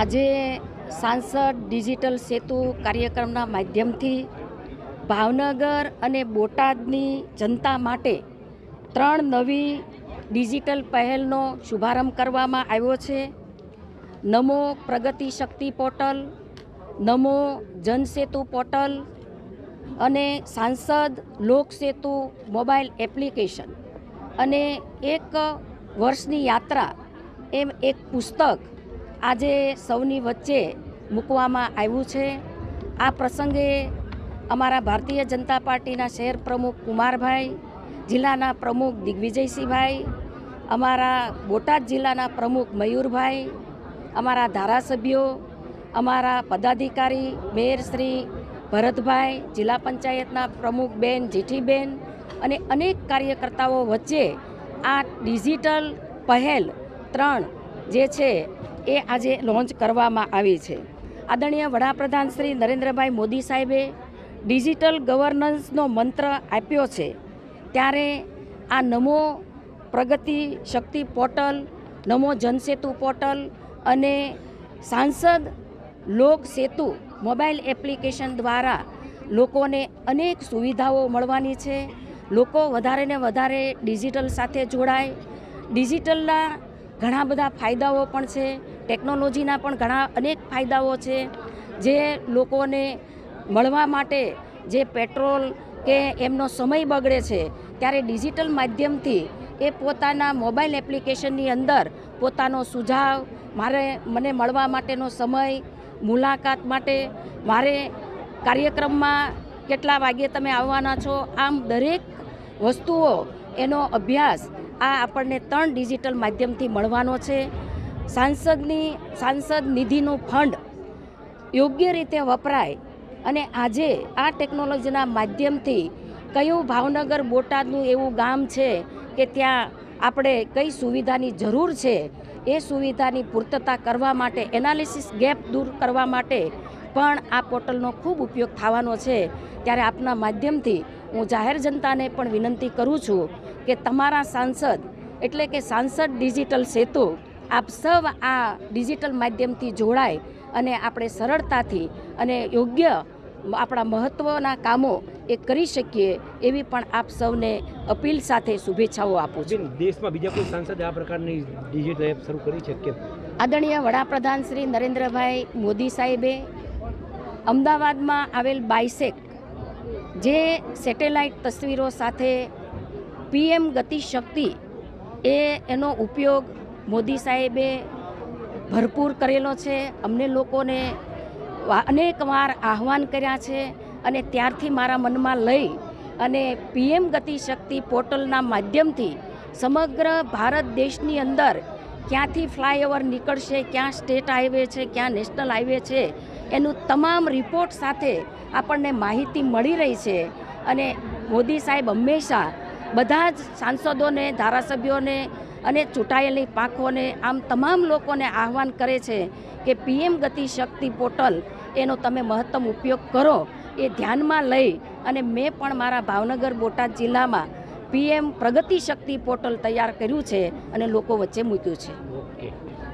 આજે સાંસદ ડિજિટલ સેતુ કાર્યક્રમના માધ્યમથી ભાવનગર અને બોટાદની જનતા માટે 3 નવી ડિજિટલ પહેલનો શુભારંભ કરવામાં આવ્યો છે. નમો પ્રગતિ શક્તિ પોર્ટલ, નમો જનસેતુ પોર્ટલ અને સાંસદ લોકસેતુ મોબાઈલ એપ્લિકેશન અને 1 વર્ષની યાત્રા એમ એક પુસ્તક આજે સૌની વચ્ચે મૂકવામાં આવ્યું છે. આ પ્રસંગે અમારા ભારતીય જનતા પાર્ટીના શહેર પ્રમુખ કુમારભાઈ, જિલ્લાના પ્રમુખ દિગ્વિજયસિંહભાઈ, અમારા બોટાદ જિલ્લાના પ્રમુખ મયુરભાઈ, અમારા ધારાસભ્યો, અમારા પદાધિકારી મેયર શ્રી ભરતભાઈ, જિલ્લા પંચાયતના પ્રમુખ બેન જેઠીબેન અને અનેક કાર્યકર્તાઓ વચ્ચે આ ડિજિટલ પહેલ 3 જે છે એ આજે લોન્ચ કરવામાં આવી છે. આદરણીય વડાપ્રધાન શ્રી નરેન્દ્રભાઈ મોદી સાહેબે ડિજિટલ ગવર્નન્સનો મંત્ર આપ્યો છે, ત્યારે આ નમો પ્રગતિ શક્તિ પોર્ટલ, નમો જનસેતુ પોર્ટલ અને સાંસદ લોક સેતુ મોબાઈલ એપ્લિકેશન દ્વારા લોકોને અનેક સુવિધાઓ મળવાની છે. લોકો વધારે ને વધારે ડિજિટલ સાથે જોડાય. ડિજિટલના ઘણા બધા ફાયદાઓ પણ છે, ટેકનોલોજીના પણ ઘણા અનેક ફાયદાઓ છે. જે લોકોને મળવા માટે જે પેટ્રોલ કે એમનો સમય બગડે છે, ત્યારે ડિજિટલ માધ્યમથી એ પોતાના મોબાઈલ એપ્લિકેશનની અંદર પોતાનો સુઝાવ, મને મળવા માટેનો સમય, મુલાકાત માટે, મારે કાર્યક્રમમાં કેટલા વાગ્યે તમે આવવાના છો, આમ દરેક વસ્તુઓ એનો અભ્યાસ આ આપણને 3 ડિજિટલ માધ્યમથી મળવાનો છે. સાંસદ નિધિનું ફંડ યોગ્ય રીતે વપરાય અને આજે આ ટેકનોલોજીના માધ્યમથી કયું ભાવનગર બોટાદનું એવું ગામ છે કે ત્યાં આપણે કઈ સુવિધાની જરૂર છે, એ સુવિધાની પૂર્તતા કરવા માટે, એનાલિસિસ ગેપ દૂર કરવા માટે પણ આ પોર્ટલનો ખૂબ ઉપયોગ થવાનો છે. ત્યારે આપના માધ્યમથી હું જાહેર જનતાને પણ વિનંતી કરું છું કે તમારા સાંસદ એટલે કે સાંસદ ડિજિટલ સેતુ આપ સૌ આ ડિજિટલ માધ્યમથી જોડાય અને આપણે સરળતાથી અને યોગ્ય આપણા મહત્ત્વના કામો એ કરી શકીએ એવી પણ આપ સૌને અપીલ સાથે શુભેચ્છાઓ આપું છું. દેશમાં બીજા કોઈ સાંસદે આ પ્રકારની ડિજિટલ એપ શરૂ કરી છે કે? આદરણીય વડાપ્રધાન શ્રી નરેન્દ્રભાઈ મોદી સાહેબે અમદાવાદમાં આવેલ બાયસેક જે સેટેલાઇટ તસવીરો સાથે PM ગતિ શક્તિ એનો ઉપયોગ મોદી સાહેબે ભરપૂર કરેલો છે. અમને લોકોને અનેક વાર આહવાન કર્યા છે અને ત્યારથી મારા મનમાં લઈ અને PM ગતિ શક્તિ પોર્ટલના માધ્યમથી સમગ્ર ભારત દેશની અંદર ક્યાંથી ફ્લાયઓવર નીકળશે, ક્યાં સ્ટેટ હાઈવે છે, ક્યાં નેશનલ હાઈવે છે, એનું તમામ રિપોર્ટ સાથે આપણને માહિતી મળી રહી છે. અને મોદી સાહેબ હંમેશા બધા જ સાંસદોને, ધારાસભ્યોને અને ચૂંટાયેલી પાંખોને, આમ તમામ લોકોને આહવાન કરે છે કે PM ગતિ શક્તિ પોર્ટલ એનો તમે મહત્તમ ઉપયોગ કરો. એ ધ્યાનમાં લઈ અને મેં પણ મારા ભાવનગર બોટાદ જિલ્લામાં PM પ્રગતિ શક્તિ પોર્ટલ તૈયાર કર્યું છે અને લોકો વચ્ચે મૂક્યું છે. ઓકે.